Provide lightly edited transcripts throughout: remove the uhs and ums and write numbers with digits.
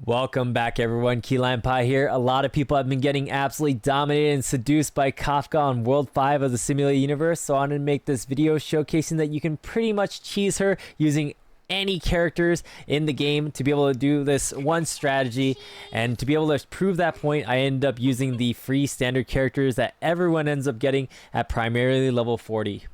Welcome back, everyone. Keyline Pie here. A lot of people have been getting absolutely dominated and seduced by Kafka on World 5 of the Simulated Universe, so I wanted to make this video showcasing that you can pretty much cheese her using any characters in the game to be able to do this one strategy. And to be able to prove that point, I end up using the free standard characters that everyone ends up getting at primarily level 40.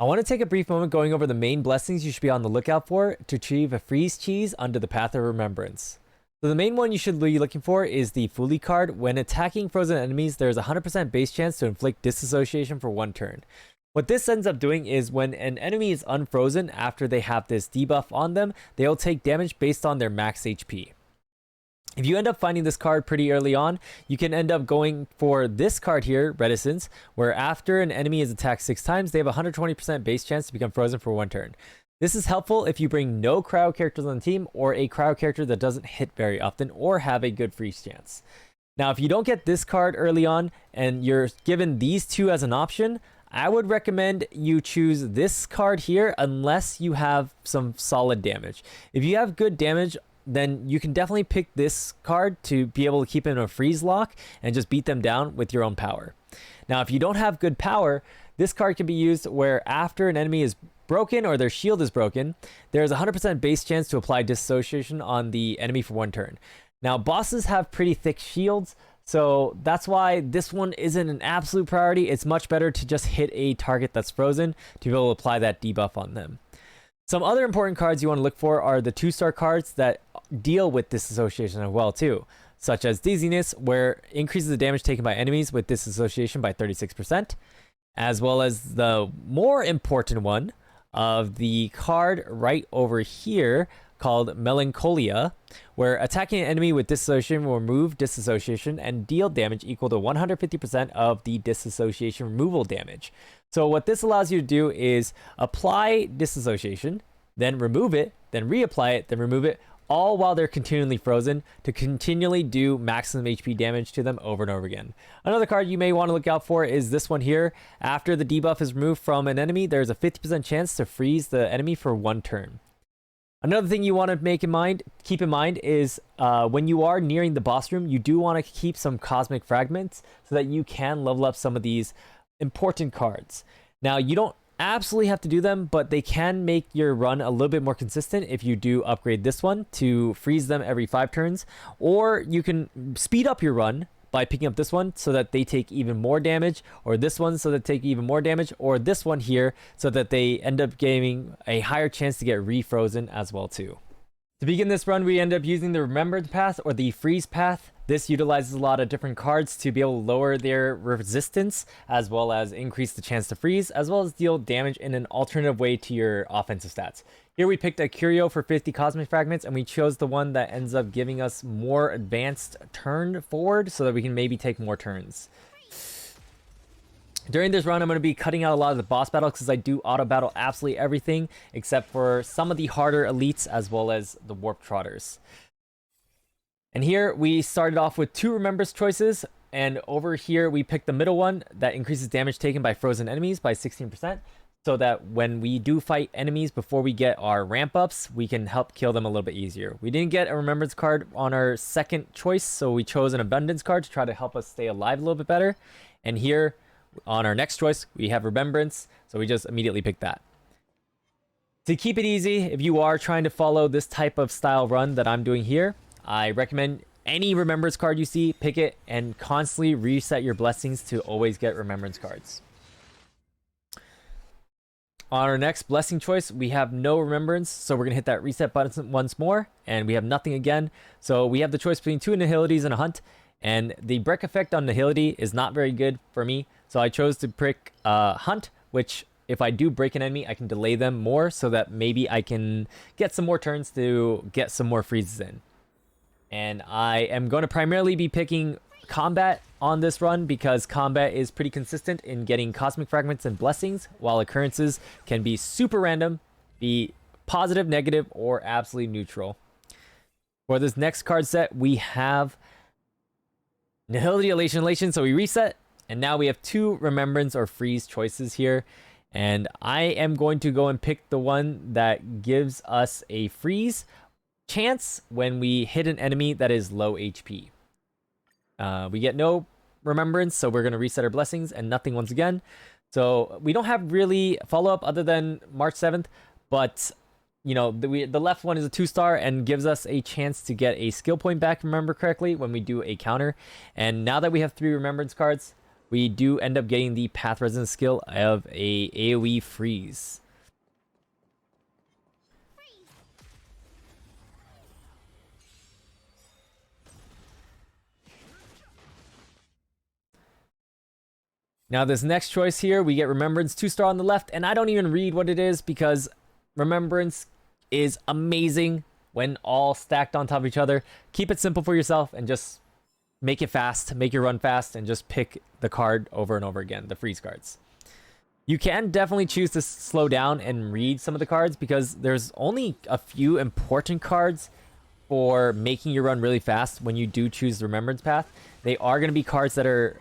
I want to take a brief moment going over the main blessings you should be on the lookout for to achieve a freeze cheese under the Path of Remembrance. So the main one you should be looking for is the Foolie card. When attacking frozen enemies, there's a 100% base chance to inflict disassociation for 1 turn. What this ends up doing is when an enemy is unfrozen after they have this debuff on them, they'll take damage based on their max HP. If you end up finding this card pretty early on, you can end up going for this card here, Reticence, where after an enemy is attacked 6 times, they have a 120% base chance to become frozen for 1 turn. This is helpful if you bring no cryo characters on the team or a cryo character that doesn't hit very often or have a good freeze chance. Now, if you don't get this card early on and you're given these two as an option, I would recommend you choose this card here unless you have some solid damage. If you have good damage, then you can definitely pick this card to be able to keep in a freeze lock and just beat them down with your own power. Now, if you don't have good power, this card can be used where after an enemy is broken or their shield is broken, there's a 100% base chance to apply disassociation on the enemy for 1 turn. Now, bosses have pretty thick shields, so that's why this one isn't an absolute priority. It's much better to just hit a target that's frozen to be able to apply that debuff on them. Some other important cards you want to look for are the 2-star cards that deal with disassociation as well too, such as Dizziness, where increases the damage taken by enemies with disassociation by 36%, as well as the more important one of the card right over here called Melancholia, where attacking an enemy with disassociation will remove disassociation and deal damage equal to 150% of the disassociation removal damage. So what this allows you to do is apply disassociation, then remove it, then reapply it, then remove it, all while they're continually frozen to continually do maximum HP damage to them over and over again. Another card you may want to look out for is this one here. After the debuff is removed from an enemy, there's a 50% chance to freeze the enemy for 1 turn. Another thing you want to keep in mind is when you are nearing the boss room, you do want to keep some cosmic fragments so that you can level up some of these important cards. Now, you don't absolutely have to do them, but they can make your run a little bit more consistent if you do upgrade this one to freeze them every 5 turns, or you can speed up your run by picking up this one so that they take even more damage, or this one so that they take even more damage, or this one here so that they end up gaining a higher chance to get refrozen as well too. To begin this run, we end up using the Remembrance path or the Freeze path. This utilizes a lot of different cards to be able to lower their resistance, as well as increase the chance to freeze, as well as deal damage in an alternative way to your offensive stats. Here we picked a Curio for 50 Cosmic Fragments, and we chose the one that ends up giving us more advanced turn forward so that we can maybe take more turns. During this run, I'm going to be cutting out a lot of the boss battles because I do auto battle absolutely everything except for some of the harder elites as well as the Warp Trotters. And here we started off with 2 Remembrance choices, and over here we picked the middle one that increases damage taken by frozen enemies by 16%, so that when we do fight enemies before we get our ramp ups, we can help kill them a little bit easier. We didn't get a Remembrance card on our second choice, so we chose an Abundance card to try to help us stay alive a little bit better. And here on our next choice, we have Remembrance, so we just immediately picked that. To keep it easy, if you are trying to follow this type of style run that I'm doing here, I recommend any Remembrance card you see, pick it, and constantly reset your blessings to always get Remembrance cards. On our next blessing choice, we have no Remembrance, so we're going to hit that reset button once more, and we have nothing again. So we have the choice between 2 Nihilities and a Hunt, and the break effect on Nihility is not very good for me, so I chose to pick Hunt, which if I do break an enemy, I can delay them more so that maybe I can get some more turns to get some more freezes in. And I am going to primarily be picking Combat on this run because Combat is pretty consistent in getting Cosmic Fragments and Blessings, while Occurrences can be super random, be positive, negative, or absolutely neutral. For this next card set, we have Nihility, Elation, so we reset, and now we have 2 Remembrance or Freeze choices here. And I am going to go and pick the one that gives us a freeze chance when we hit an enemy that is low HP. We get no remembrance, so we're going to reset our blessings and nothing once again. So we don't have really follow-up other than March 7th, but you know, the left one is a 2-star and gives us a chance to get a skill point back, remember correctly, when we do a counter. And now that we have 3 remembrance cards, we do end up getting the path resonance skill of a AoE freeze. Now this next choice here, we get Remembrance 2-star on the left, and I don't even read what it is because Remembrance is amazing when all stacked on top of each other. Keep it simple for yourself and just make it fast, make your run fast, and just pick the card over and over again, the freeze cards. You can definitely choose to slow down and read some of the cards because there's only a few important cards for making your run really fast when you do choose the Remembrance path. They are going to be cards that are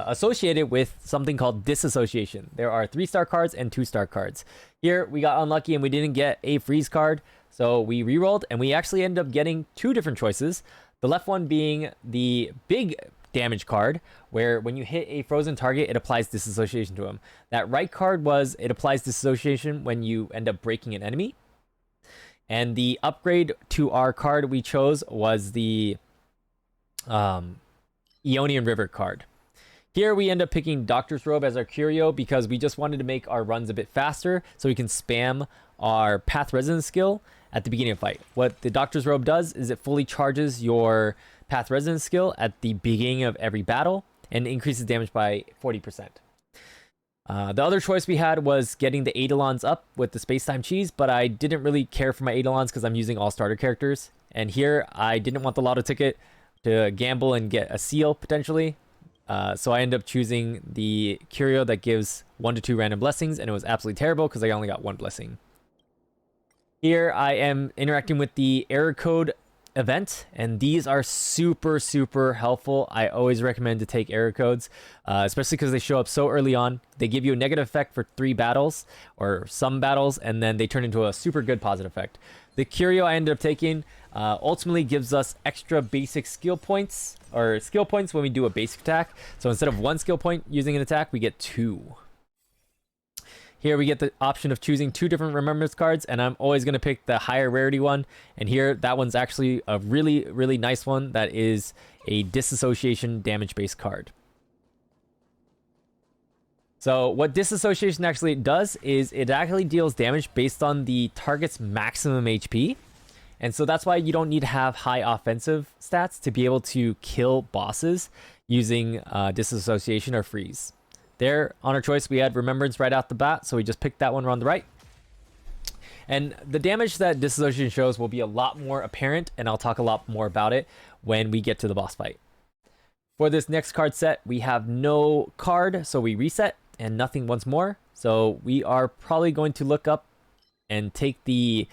associated with something called disassociation. There are 3-star cards and 2-star cards. Here we got unlucky and we didn't get a freeze card, so we rerolled and we actually ended up getting 2 different choices. The left one being the big damage card, where when you hit a frozen target, it applies disassociation to him. That right card was it applies disassociation when you end up breaking an enemy. And the upgrade to our card we chose was the Ionian River card. Here we end up picking Doctor's Robe as our curio because we just wanted to make our runs a bit faster so we can spam our Path Resonance skill at the beginning of fight. What the Doctor's Robe does is it fully charges your Path Resonance skill at the beginning of every battle and increases damage by 40%. The other choice we had was getting the Eidolons up with the Space-Time Cheese, but I didn't really care for my Eidolons because I'm using all starter characters. And here I didn't want the lotto ticket to gamble and get a seal potentially. So I ended up choosing the curio that gives 1 to 2 random blessings, and it was absolutely terrible because I only got 1 blessing. Here I am interacting with the error code event, and these are super helpful. I always recommend to take error codes, especially because they show up so early on. They give you a negative effect for 3 battles or some battles, and then they turn into a super good positive effect. The curio I ended up taking ultimately gives us extra basic skill points when we do a basic attack. So instead of 1 skill point using an attack, we get 2. Here we get the option of choosing 2 different remembrance cards, and I'm always going to pick the higher rarity one. And here, that one's actually a really nice one that is a disassociation damage-based card. So what disassociation actually does is it actually deals damage based on the target's maximum HP. And so that's why you don't need to have high offensive stats to be able to kill bosses using disassociation or freeze. There, on our choice, we had Remembrance right out the bat, so we just picked that one on the right. And the damage that disassociation shows will be a lot more apparent, and I'll talk a lot more about it when we get to the boss fight. For this next card set, we have no card, so we reset, and nothing once more. So we are probably going to look up and take the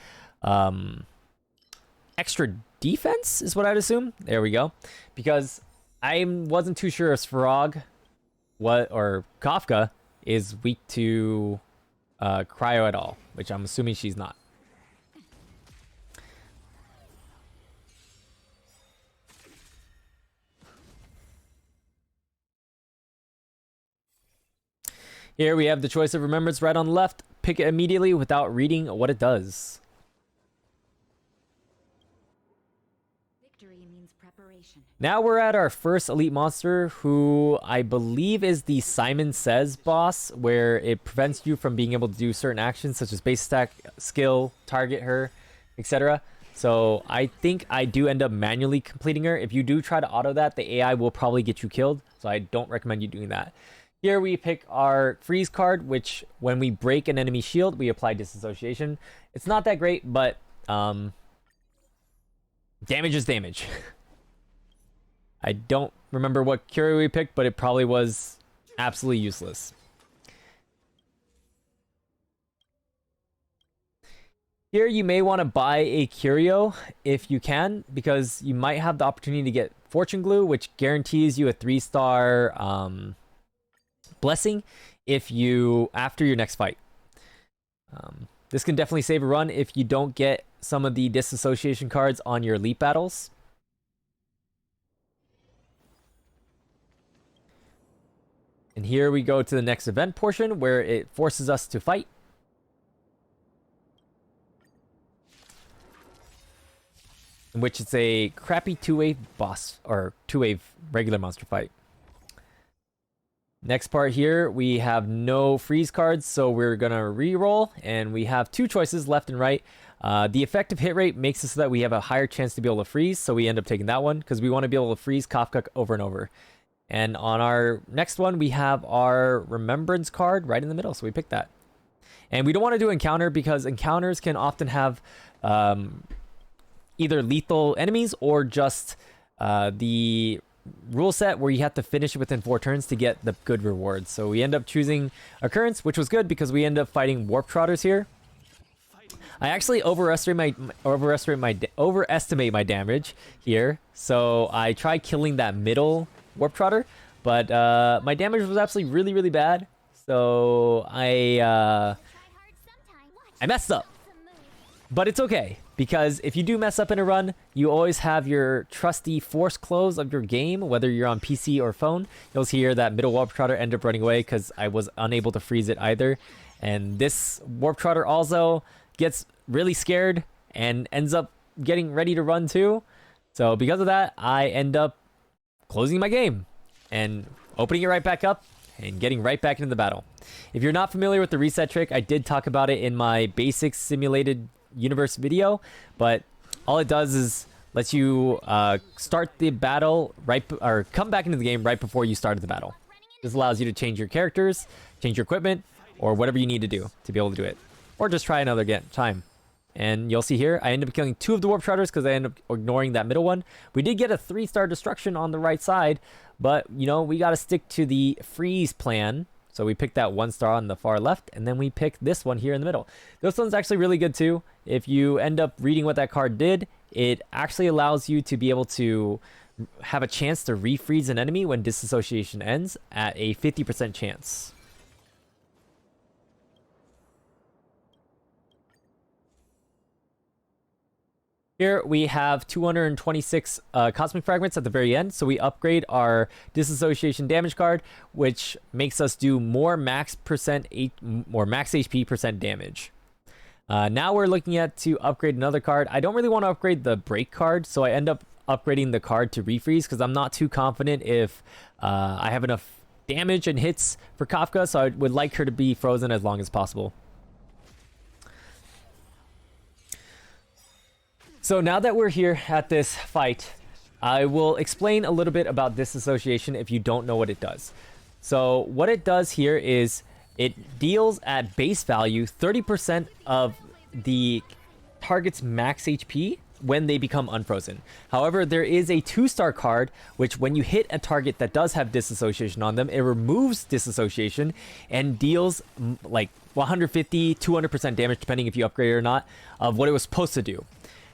extra defense, is what I'd assume. There we go. Because I wasn't too sure if Svarog or Kafka is weak to cryo at all, which I'm assuming she's not. Here we have the choice of Remembrance right on the left. Pick it immediately without reading what it does. Now we're at our first elite monster, who I believe is the Simon Says boss, where it prevents you from being able to do certain actions such as base attack, skill, target her, etc. So I think I do end up manually completing her. If you do try to auto that, the AI will probably get you killed, so I don't recommend you doing that. Here we pick our freeze card, which when we break an enemy shield, we apply disassociation. It's not that great, but damage is damage. I don't remember what curio we picked, but it probably was absolutely useless. Here you may want to buy a curio if you can, because you might have the opportunity to get Fortune Glue, which guarantees you a 3-star blessing after your next fight. This can definitely save a run if you don't get some of the disassociation cards on your elite battles. And here we go to the next event portion where it forces us to fight. In which it's a crappy 2-wave boss, or 2-wave regular monster fight. Next part here, we have no freeze cards, so we're gonna re-roll, and we have two choices, left and right. The effective hit rate makes it so that we have a higher chance to be able to freeze, so we end up taking that one, because we want to be able to freeze Kafka over and over. And on our next one, we have our Remembrance card right in the middle, so we pick that. And we don't want to do encounter, because encounters can often have either lethal enemies or just the rule set where you have to finish it within 4 turns to get the good rewards. So we end up choosing Occurrence, which was good because we end up fighting Warp Trotters here. I actually overestimate my damage here, so I tried killing that middle Warp Trotter, but my damage was absolutely really bad. So I messed up, but it's okay. Because if you do mess up in a run, you always have your trusty force close of your game, whether you're on PC or phone. You'll see here that middle Warp Trotter ended up running away because I was unable to freeze it either. And this Warp Trotter also gets really scared and ends up getting ready to run too. So because of that, I end up closing my game and opening it right back up and getting right back into the battle. If you're not familiar with the reset trick, I did talk about it in my basic simulated universe video, but all it does is lets you start the battle or come back into the game right before you started the battle. This allows you to change your characters, change your equipment, or whatever you need to do to be able to do it, or just try another time. And you'll see here I ended up killing 2 of the Warp Trotters because I ended up ignoring that middle one. We did get a 3-star destruction on the right side, but you know, we got to stick to the freeze plan. So we picked that 1 star on the far left, and then we picked this one here in the middle. This one's actually really good too. If you end up reading what that card did, it actually allows you to be able to have a chance to refreeze an enemy when disassociation ends at a 50% chance. Here we have 226 cosmic fragments at the very end, so we upgrade our disassociation damage card, which makes us do more max HP percent damage. Now we're looking at to upgrade another card. I don't really want to upgrade the break card, so I end up upgrading the card to refreeze because I'm not too confident if I have enough damage and hits for Kafka, so I would like her to be frozen as long as possible. So now that we're here at this fight, I will explain a little bit about disassociation if you don't know what it does. So what it does here is it deals at base value 30% of the target's max HP when they become unfrozen. However, there is a 2-star card, which when you hit a target that does have disassociation on them, it removes disassociation and deals like 150, 200% damage, depending if you upgrade it or not, of what it was supposed to do.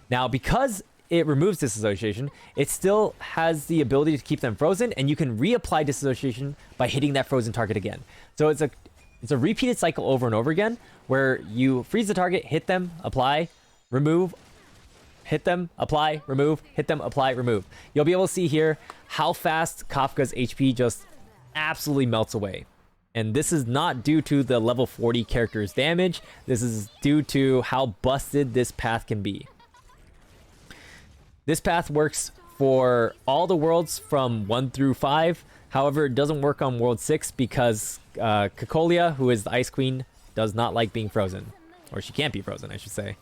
Now, because it removes disassociation, it still has the ability to keep them frozen, and you can reapply disassociation by hitting that frozen target again. So it's a repeated cycle over and over again, where you freeze the target, hit them, apply, remove, hit them, apply, remove, hit them, apply, remove. You'll be able to see here how fast Kafka's HP just absolutely melts away. And this is not due to the level 40 character's damage. This is due to how busted this path can be. This path works for all the worlds from 1 through 5. However, it doesn't work on World 6 because Kakolia, who is the Ice Queen, does not like being frozen. Or she can't be frozen, I should say.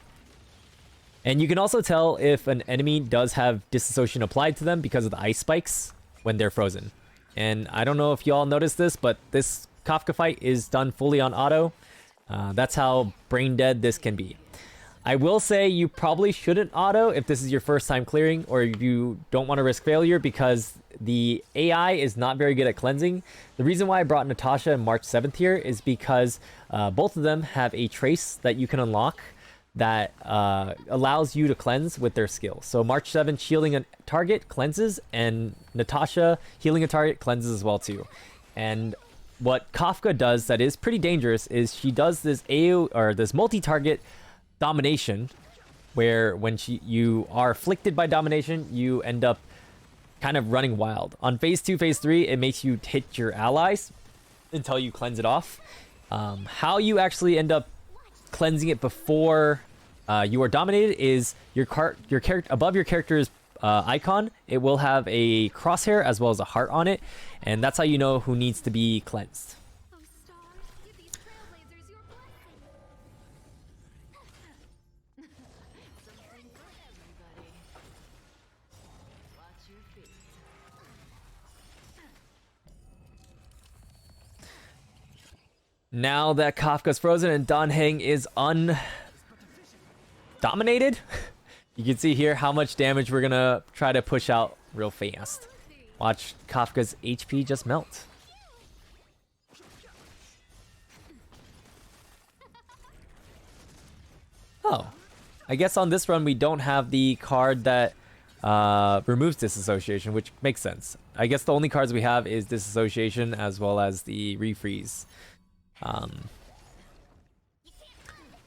And you can also tell if an enemy does have disassociation applied to them because of the ice spikes when they're frozen. And I don't know if y'all noticed this, but this Kafka fight is done fully on auto. That's how brain dead this can be. I will say you probably shouldn't auto if this is your first time clearing or you don't want to risk failure because the AI is not very good at cleansing. The reason why I brought Natasha and March 7th here is because both of them have a trace that you can unlock that allows you to cleanse with their skill. So March 7th shielding a target cleanses, and Natasha healing a target cleanses as well too. And what Kafka does that is pretty dangerous is she does this this multi-target domination, where when you are afflicted by domination, you end up kind of running wild. On phase 2, phase 3, it makes you hit your allies until you cleanse it off. How you actually end up cleansing it before you are dominated is your character above your character's icon. It will have a crosshair as well as a heart on it, and that's how you know who needs to be cleansed. Now that Kafka's frozen and Heng is dominated, you can see here how much damage we're gonna try to push out real fast. Watch Kafka's HP just melt. Oh, I guess on this run we don't have the card that removes disassociation, which makes sense. I guess the only cards we have is disassociation as well as the refreeze.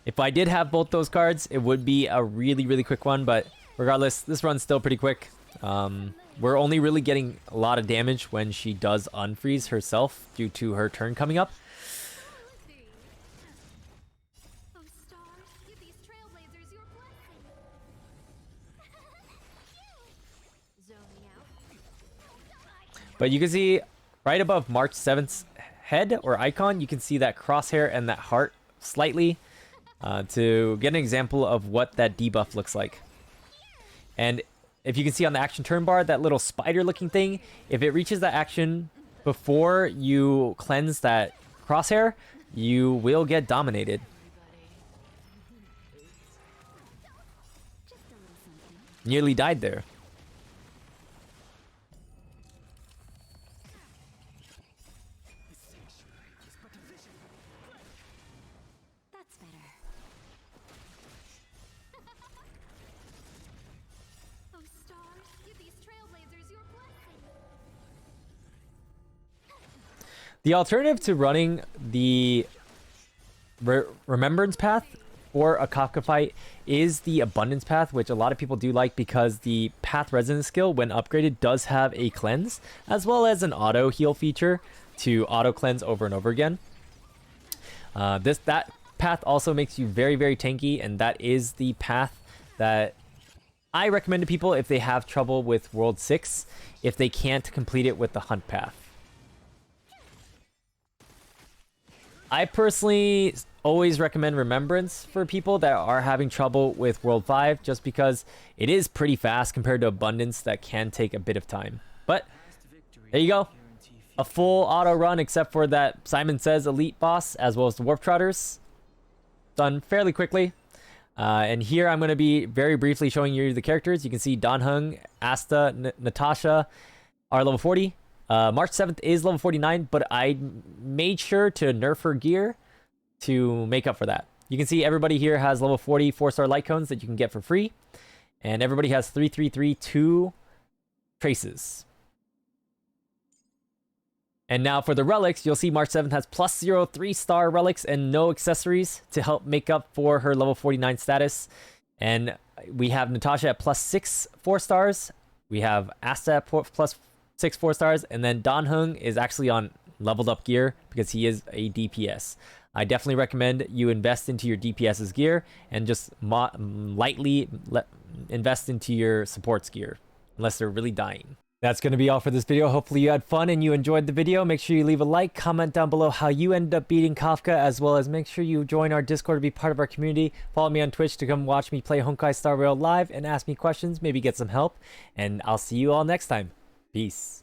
If I did have both those cards, it would be a really quick one, but regardless, this run's still pretty quick. We're only really getting a lot of damage when she does unfreeze herself due to her turn coming up. But you can see right above March 7th's head or icon, you can see that crosshair and that heart slightly to get an example of what that debuff looks like. And if you can see on the action turn bar, that little spider looking thing, if it reaches that action before you cleanse that crosshair, you will get dominated. Nearly died there. The alternative to running the Remembrance path for a Kafka fight is the Abundance path, which a lot of people do like because the Path Resonance skill, when upgraded, does have a cleanse, as well as an auto heal feature to auto cleanse over and over again. That path also makes you very tanky, and that is the path that I recommend to people if they have trouble with World 6, if they can't complete it with the Hunt path. I personally always recommend Remembrance for people that are having trouble with World 5, just because it is pretty fast compared to Abundance that can take a bit of time. But there you go. A full auto run except for that Simon Says Elite boss as well as the Warp Trotters. Done fairly quickly. And here I'm going to be very briefly showing you the characters. You can see Heng, Asta, Natasha are level 40. March 7th is level 49, but I made sure to nerf her gear to make up for that. You can see everybody here has level 40 4-star light cones that you can get for free. And everybody has 3 traces. And now for the relics, you'll see March 7th has +0 3-star relics and no accessories to help make up for her level 49 status. And we have Natasha at +6 4-stars. We have Asta at +6 4-stars, and then Heng is actually on leveled up gear because he is a DPS. I definitely recommend you invest into your DPS's gear and just lightly invest into your support's gear unless they're really dying. That's going to be all for this video. Hopefully you had fun and you enjoyed the video. Make sure you leave a like, comment down below how you ended up beating Kafka, as well as make sure you join our Discord to be part of our community. Follow me on Twitch to come watch me play Honkai Star Rail live and ask me questions, maybe get some help. And I'll see you all next time. Peace.